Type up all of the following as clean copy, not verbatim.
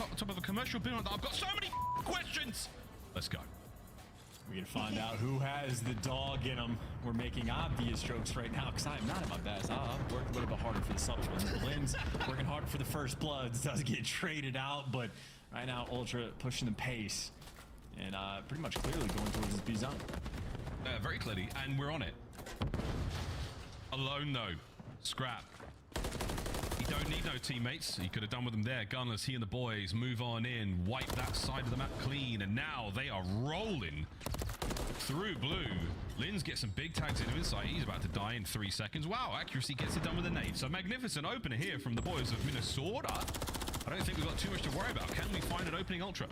on top of a commercial building. I've got so many questions. Let's go. We're going to find out who has the dog in them. We're making obvious jokes right now because I'm not at my best. I've worked a little bit harder for the subs ones. The Lynn's working hard for the first bloods. Does get traded out, but right now Ultra pushing the pace and pretty much clearly going towards this B zone. Very clearly, and we're on it. Alone though. Scrap. You don't need no teammates. You could have done with them there. Gunless, he and the boys move on in, wipe that side of the map clean, and now they are rolling through blue. Linz gets some big tags into his sight. He's about to die in 3 seconds. Wow, accuracy gets it done with a nade. So magnificent opener here from the boys of Minnesota. I don't think we've got too much to worry about. Can we find an opening Ultra?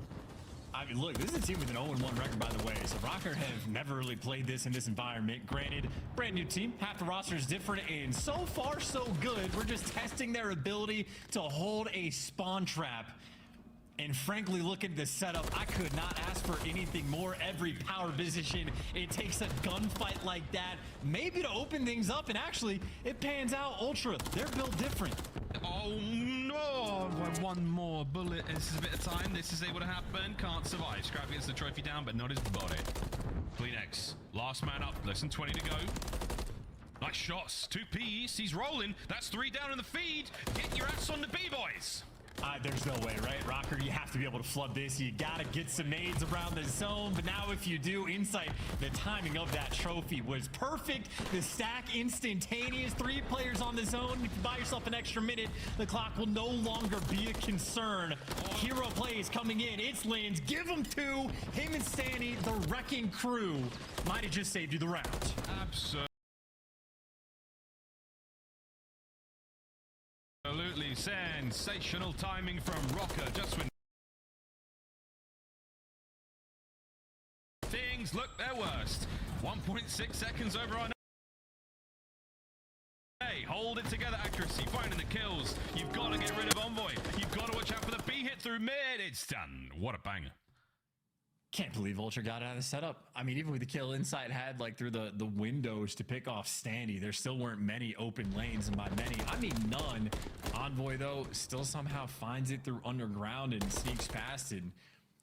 I mean, look, this is a team with an 0-1 record, by the way. So ROKKR have never really played this in this environment. Granted, brand new team, half the roster is different, and so far so good. We're just testing their ability to hold a spawn trap. And frankly, look at this setup. I could not ask for anything more. Every power position, it takes a gunfight like that, maybe to open things up, and actually, it pans out. Ultra, they're built different. Oh no, one more bullet. This is a bit of time. This is able to happen. Can't survive. Scrap gets the trophy down, but not his body. Kleenex, last man up. Less than 20 to go. Nice shots. 2 P's. He's rolling. That's 3 down in the feed. Get your ass on the B, boys. There's no way, right? ROKKR, you have to be able to flood this. You gotta get some nades around the zone, but now if you do, Insight, the timing of that trophy was perfect. The stack instantaneous. 3 players on the zone. If you buy yourself an extra minute, the clock will no longer be a concern. Hero plays coming in. It's Linz. Give him 2. Him and Stanny, the wrecking crew, might have just saved you the round. Absolutely. Absolutely sensational timing from ROKKR just when things look their worst. 1.6 seconds over on. Hey, hold it together, accuracy, finding the kills. You've got to get rid of Envoy. You've got to watch out for the B hit through mid. It's done. What a banger. Can't believe Ultra got out of the setup. I mean, even with the kill Insight had like through the windows to pick off Standy, there still weren't many open lanes, and by many, I mean none. Envoy, though, still somehow finds it through underground and sneaks past and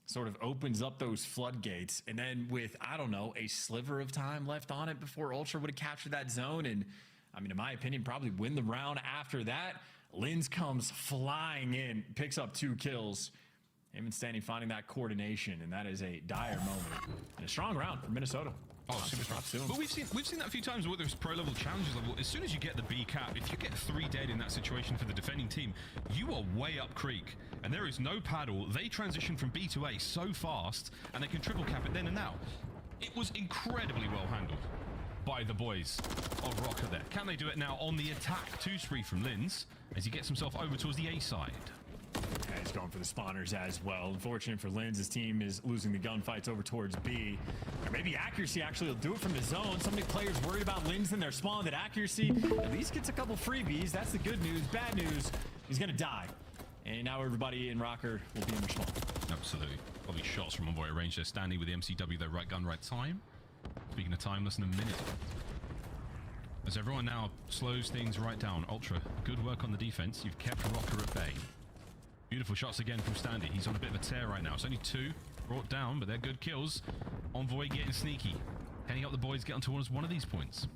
sort of opens up those floodgates. And then with, I don't know, a sliver of time left on it before Ultra would have captured that zone. And I mean, in my opinion, probably win the round after that. Linz comes flying in, picks up 2 kills. Him and Stanny finding that coordination, and that is a dire moment. And a strong round for Minnesota. Oh, super strong. Soon. But we've seen that a few times, whether it's pro level, challenges level. As soon as you get the B cap, if you get 3 dead in that situation for the defending team, you are way up creek, and there is no paddle. They transition from B to A so fast, and they can triple cap it then and now. It was incredibly well handled by the boys of ROKKR there. Can they do it now on the attack? 2 spree from Linz as he gets himself over towards the A side. Yeah, he's going for the spawners as well. Unfortunate for Linz, his team is losing the gunfights over towards B. Or maybe accuracy actually will do it from the zone. So many players worried about Linz in their spawn that accuracy at least gets a couple freebies. That's the good news. Bad news, he's going to die. And now everybody in ROKKR will be in their spawn. Absolutely. Probably shots from Envoy range there. Standing with the MCW, though, right gun, right time. Speaking of time, less than a minute. As everyone now slows things right down. Ultra, good work on the defense. You've kept ROKKR at bay. Beautiful shots again from Standy. He's on a bit of a tear right now. It's only 2 brought down, but they're good kills. Envoy getting sneaky. Can he help the boys get onto one of these points?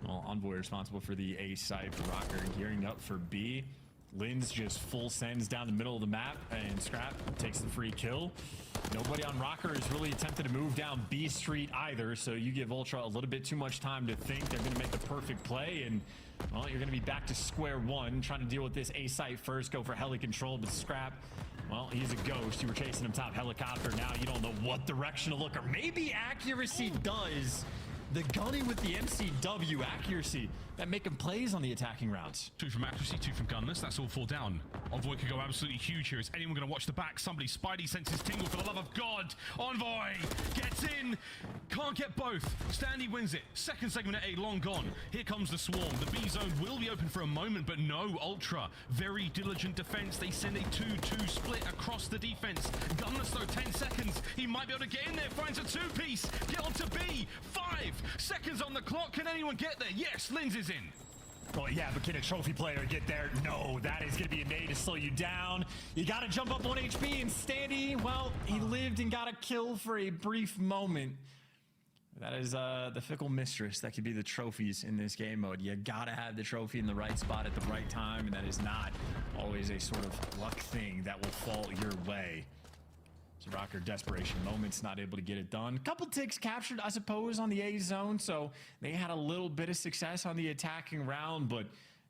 Well, Envoy responsible for the A side for ROKKR, gearing up for B. Linz just full sends down the middle of the map, and Scrap takes the free kill. Nobody on ROKKR has really attempted to move down B Street either, so you give Ultra a little bit too much time to think they're going to make the perfect play, and well, you're going to be back to square one, trying to deal with this A site first, go for heli control, but Scrap, well, he's a ghost. You were chasing him top helicopter. Now you don't know what direction to look, or maybe accuracy does. The gunning with the MCW accuracy that making plays on the attacking rounds. 2 from accuracy, 2 from gunless. That's all 4 down. Envoy could go absolutely huge here. Is anyone going to watch the back? Somebody, Spidey senses tingle, for the love of God. Envoy gets in. Can't get both. Standy wins it. Second segment at A, long gone. Here comes the swarm. The B zone will be open for a moment, but no. Ultra, very diligent defense. They send a 2-2 split across the defense. Gunless though, 10 seconds. He might be able to get in there. Finds a 2-piece. Get onto B. 5 seconds on the clock. Can anyone get there? Yes, Linz is in. Oh, yeah, but can a trophy player get there? No, that is going to be a nade to slow you down. You got to jump up 1 HP, and Standy, well, he lived and got a kill for a brief moment. That is the fickle mistress that could be the trophies in this game mode. You got to have the trophy in the right spot at the right time, and that is not always a sort of luck thing that will fall your way. So ROKKR desperation moments, not able to get it done. Couple ticks captured, I suppose, on the A zone, so they had a little bit of success on the attacking round, but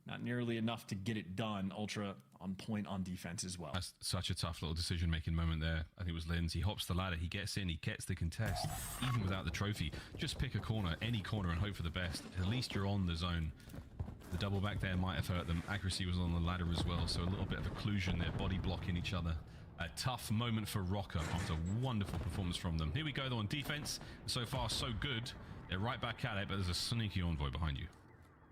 not nearly enough to get it done. Ultra on point on defense as well. That's such a tough little decision-making moment there. I think it was Linz. He hops the ladder, he gets in, he gets the contest, even without the trophy. Just pick a corner, any corner, and hope for the best. At least you're on the zone. The double back there might have hurt them. Accuracy was on the ladder as well, so a little bit of occlusion there, body blocking each other. A tough moment for ROKKR after a wonderful performance from them. Here we go though on defense. So far so good. They're right back at it, but there's a sneaky Envoy behind you.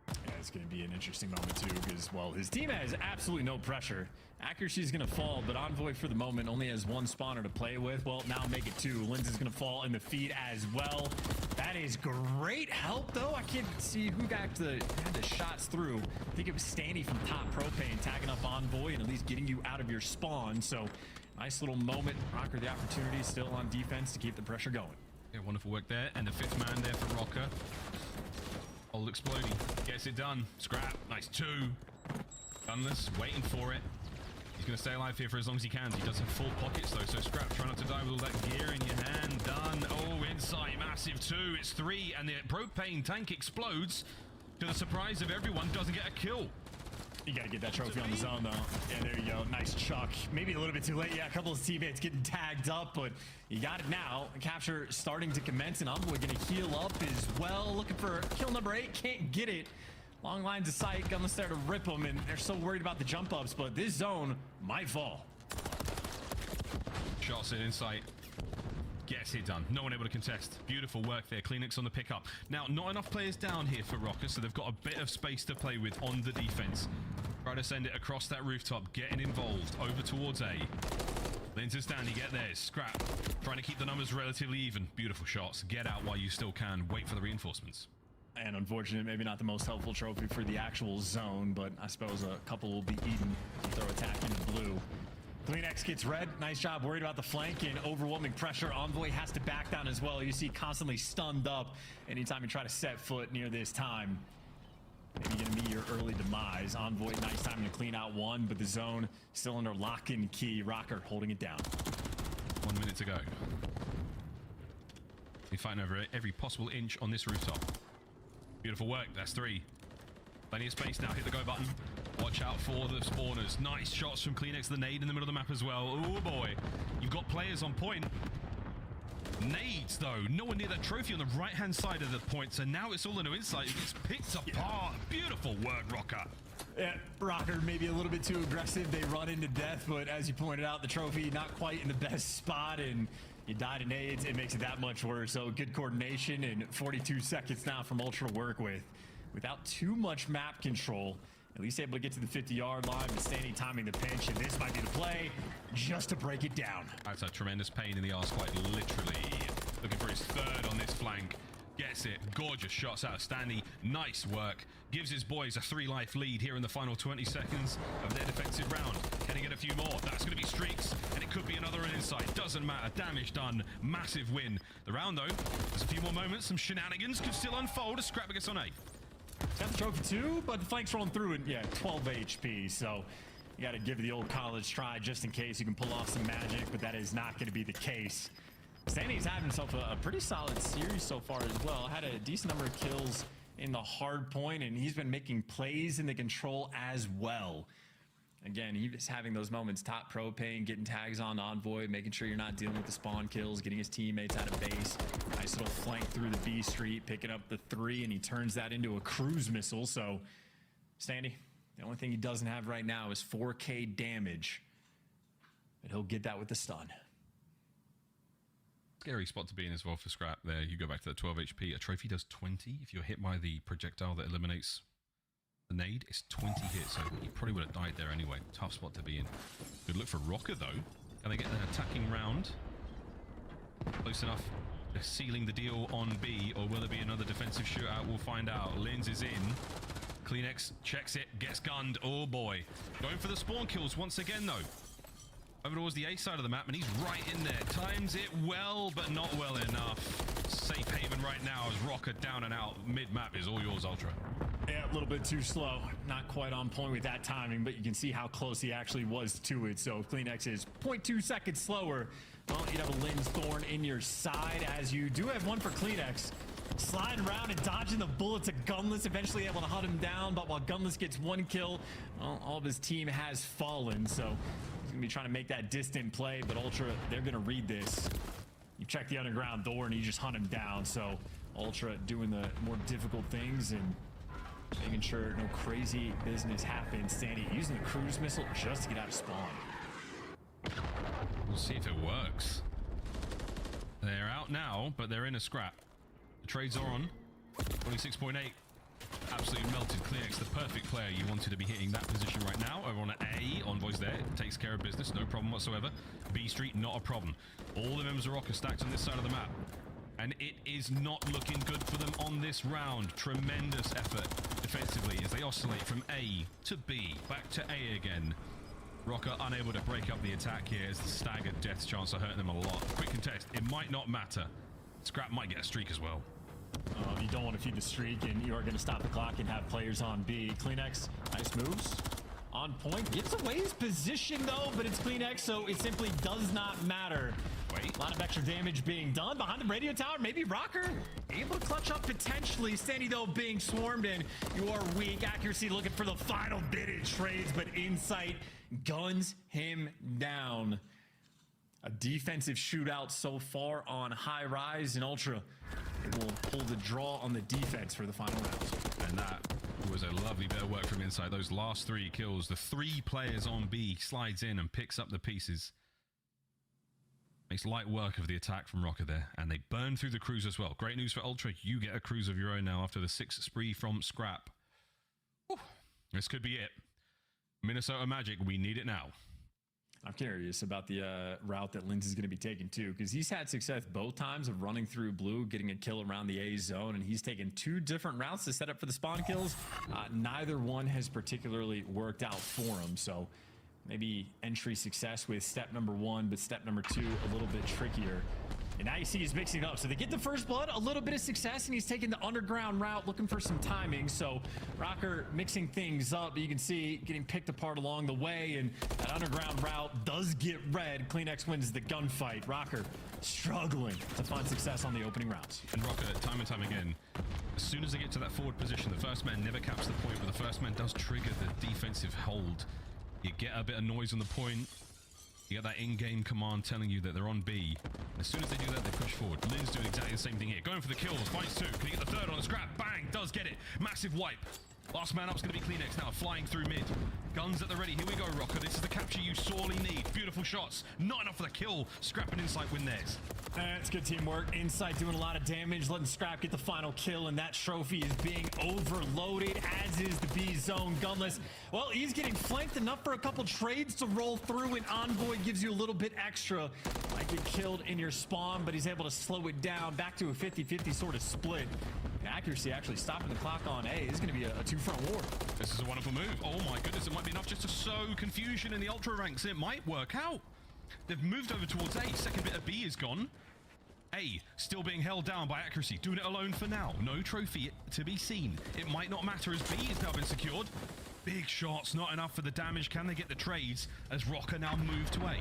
Yeah, it's going to be an interesting moment too, because, well, his team has absolutely no pressure. Accuracy is going to fall, but Envoy for the moment only has 1 spawner to play with. Well, now make it 2. Linz is going to fall in the feed as well. That is great help, though. I can't see who had the shots through. I think it was Standy from top propane tagging up Envoy and at least getting you out of your spawn. So nice little moment. ROKKR the opportunity still on defense to keep the pressure going. Yeah, wonderful work there. And the 5th man there for ROKKR. Old exploding. Gets it done. Scrap. Nice 2. Gunless. Waiting for it. He's going to stay alive here for as long as he can. He does have full pockets though, so Scrap, try not to die with all that gear in your hand. Done. Oh, insight. Massive 2. It's 3. And the propane tank explodes. To the surprise of everyone, doesn't get a kill. You got to get that trophy on the zone, though. Yeah, there you go. Nice chuck. Maybe a little bit too late. Yeah, a couple of teammates getting tagged up, but you got it now. Capture starting to commence, and Envoy going to heal up as well. Looking for kill number 8. Can't get it. Long lines of sight. Gunless there to rip them, and they're so worried about the jump ups, but this zone might fall. Shots in insight. Gets it done. No one able to contest. Beautiful work there. Kleenex on the pickup. Now, not enough players down here for ROKKR, so they've got a bit of space to play with on the defense. Try to send it across that rooftop. Getting involved. Over towards A. Linz and Stanley get theirs. Scrap. Trying to keep the numbers relatively even. Beautiful shots. Get out while you still can. Wait for the reinforcements. And unfortunate, maybe not the most helpful trophy for the actual zone, but I suppose a couple will be eaten if they're attacking the blue. Kleenex gets red. Nice job. Worried about the flank and overwhelming pressure. Envoy has to back down as well. You see constantly stunned up anytime you try to set foot near this time. Maybe going to be your early demise. Envoy, nice time to clean out 1, but the zone still under lock and key. ROKKR holding it down. 1 minute to go. We're fighting over every possible inch on this rooftop. Beautiful work. That's 3. Plenty of space now. Hit the go button. Watch out for the spawners. Nice shots from Kleenex. The nade in the middle of the map as well. Oh boy. You've got players on point. Nades though. No one near that trophy on the right hand side of the point. So now it's all into insight. It gets picked apart. Beautiful work, ROKKR. Yeah, ROKKR maybe a little bit too aggressive. They run into death, but as you pointed out, the trophy not quite in the best spot, and you die to nades. It makes it that much worse. So good coordination and 42 seconds now from Ultra to work with. Without too much map control, at least able to get to the 50-yard line, but Standing timing the pinch, and this might be the play just to break it down. That's a tremendous pain in the arse, quite literally. Looking for his 3rd on this flank. Gets it. Gorgeous shots out of Stanley. Nice work. Gives his boys a 3-life lead here in the final 20 seconds of their defensive round. Can he get a few more? That's going to be streaks, and it could be another inside. Doesn't matter. Damage done. Massive win. The round, though, there's a few more moments. Some shenanigans could still unfold. A Scrap gets on A. Got the trophy too, but the flank's rolling through, and yeah, 12 HP. So you got to give the old college try just in case you can pull off some magic, but that is not going to be the case. Stanley's had himself a pretty solid series so far as well. Had a decent number of kills in the hard point, and he's been making plays in the control as well. Again, he's having those moments, top propane, getting tags on Envoy, making sure you're not dealing with the spawn kills, getting his teammates out of base. Nice little flank through the B street, picking up the 3, and he turns that into a cruise missile. So, Standy, the only thing he doesn't have right now is 4K damage, but he'll get that with the stun. Scary spot to be in as well for Scrap there. You go back to that 12 HP. A trophy does 20 if you're hit by the projectile that eliminates the nade. It's 20 hits, so he probably would have died there anyway. Tough spot to be in. Good look for ROKKR though. Can they get an attacking round? Close enough. They're sealing the deal on B, or will it be another defensive shootout? We'll find out. Linz is in. Kleenex checks it, gets gunned. Oh boy. Going for the spawn kills once again though. Over towards the A side of the map, and he's right in there. Times it well, but not well enough. Safe haven right now as ROKKR down and out. Mid-map is all yours, Ultra. Yeah, a little bit too slow. Not quite on point with that timing, but you can see how close he actually was to it. So if Kleenex is 0.2 seconds slower, well, you'd have a Lin's Thorn in your side, as you do have one for Kleenex. Sliding around and dodging the bullets of Gunless, eventually able to hunt him down, but while Gunless gets one kill, well, all of his team has fallen, so he's gonna be trying to make that distant play, but Ultra, they're gonna read this. You check the underground door and you just hunt him down, so Ultra doing the more difficult things and making sure no crazy business happens. Sandy using the cruise missile just to get out of spawn. We'll see if it works. They're out now, but they're in a scrap. The trades are on. 26.8. Absolutely melted. Kleenex, the perfect player you wanted to be hitting that position right now. Over on A, Envoy's there. Takes care of business. No problem whatsoever. B Street, not a problem. All the members of ROKKR stacked on this side of the map. And it is not looking good for them on this round. Tremendous effort defensively as they oscillate from A to B. Back to A again. ROKKR unable to break up the attack here as the staggered death chance are hurting them a lot. Quick contest. It might not matter. Scrap might get a streak as well. You don't want to feed the streak, and you are going to stop the clock and have players on B. Kleenex, nice moves. On point, gets away his position though, but it's Kleenex, so it simply does not matter. Wait. A lot of extra damage being done behind the radio tower. Maybe ROKKR able to clutch up potentially. Sandy though being swarmed in. You are weak. Accuracy looking for the final bit in trades, but Insight guns him down. A defensive shootout so far on High Rise, and Ultra will pull the draw on the defense for the final round. And that was a lovely bit of work from Inside. Those last 3 kills, the 3 players on B slides in and picks up the pieces. Makes light work of the attack from ROKKR there, and they burn through the cruise as well. Great news for Ultra. You get a cruise of your own now after the 6th spree from Scrap. Whew. This could be it. Minnesota Magic, we need it now. I'm curious about the route that Linz is going to be taking too, because he's had success both times of running through blue, getting a kill around the A zone, and he's taken 2 different routes to set up for the spawn kills. Neither one has particularly worked out for him, so maybe entry success with step number 1, but step number 2 a little bit trickier. And now you see he's mixing it up. So they get the first blood, a little bit of success, and he's taking the underground route, looking for some timing. So ROKKR mixing things up. You can see getting picked apart along the way, and that underground route does get red. Kleenex wins the gunfight. ROKKR struggling to find success on the opening rounds. And ROKKR, time and time again, as soon as they get to that forward position, the first man never caps the point, but the first man does trigger the defensive hold. You get a bit of noise on the point. You get that in-game command telling you that they're on B. As soon as they do that, they push forward. Lin's doing exactly the same thing here. Going for the kills. Finds 2. Can he get the 3rd on the scrap? Bang! Does get it. Massive wipe. Last man up's going to be Kleenex now, flying through mid. Guns at the ready. Here we go, ROKKR. This is the capture you sorely need. Beautiful shots. Not enough for the kill. Scrap and Insight win theirs. It's good teamwork. Insight doing a lot of damage, letting Scrap get the final kill, and that trophy is being overloaded, as is the B zone. Gunless, well, he's getting flanked enough for a couple trades to roll through, and Envoy gives you a little bit extra. Might get killed in your spawn, but he's able to slow it down back to a 50-50 sort of split. Accuracy actually stopping the clock on A. This is going to be a 2-front war. This is a wonderful move. Oh my goodness, it might be enough just to sow confusion in the Ultra ranks. It might work out. They've moved over towards A. Second bit of B is gone. A still being held down by Accuracy. Doing it alone for now. No trophy to be seen. It might not matter as B has now been secured. Big shots, not enough for the damage. Can they get the trades as ROKKR now move to A?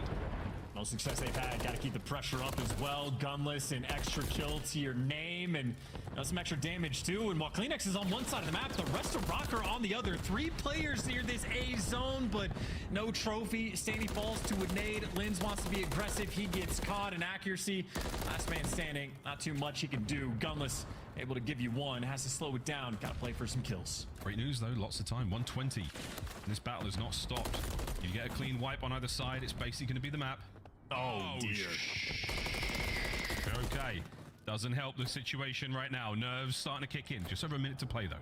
No success they've had. Got to keep the pressure up as well. Gunless, an extra kill to your name, and some extra damage too. And while Kleenex is on one side of the map, the rest of ROKKR on the other. 3 players near this A zone, but no trophy. Sandy falls to a nade. Linz wants to be aggressive. He gets caught in Accuracy. Last man standing. Not too much he can do. Gunless able to give you 1. Has to slow it down. Got to play for some kills. Great news though. Lots of time. 120. This battle has not stopped. You get a clean wipe on either side. It's basically going to be the map. Oh dear. Okay. Doesn't help the situation right now. Nerves starting to kick in. Just over a minute to play though.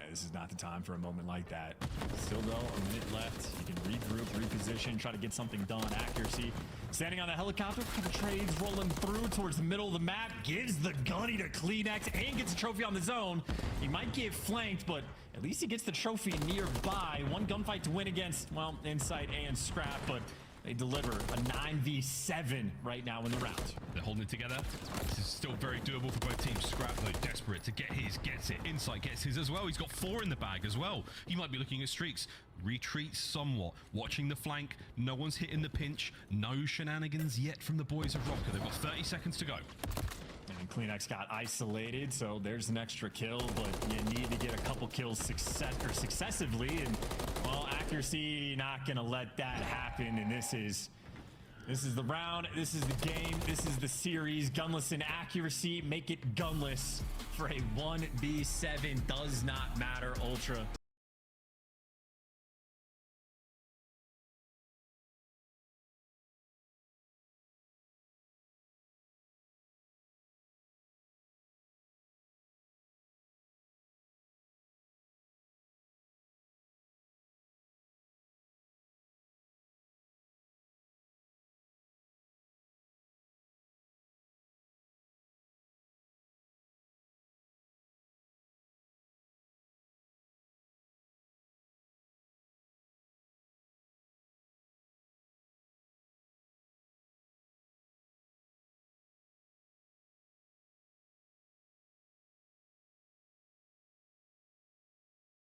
this is not the time for a moment like that. Still though, a minute left. You can regroup, reposition, try to get something done. Accuracy. Standing on the helicopter, couple trades rolling through towards the middle of the map. Gives the gunny to Kleenex and gets a trophy on the zone. He might get flanked, but at least he gets the trophy nearby. One gunfight to win against, well, Insight and Scrap, but they deliver a 9v7 right now in the round. They're holding it together. This is still very doable for both teams. Scrap, though, desperate to get his, gets it. Insight gets his as well. He's got 4 in the bag as well. He might be looking at streaks. Retreat somewhat. Watching the flank. No one's hitting the pinch. No shenanigans yet from the boys of ROKKR. They've got 30 seconds to go. And Kleenex got isolated, so there's an extra kill, but you need to get a couple kills successively, and well, accuracy not gonna let that happen. And this is the round, this is the game, this is the series. Gunless and accuracy make it gunless for a 1v7. Does not matter. Ultra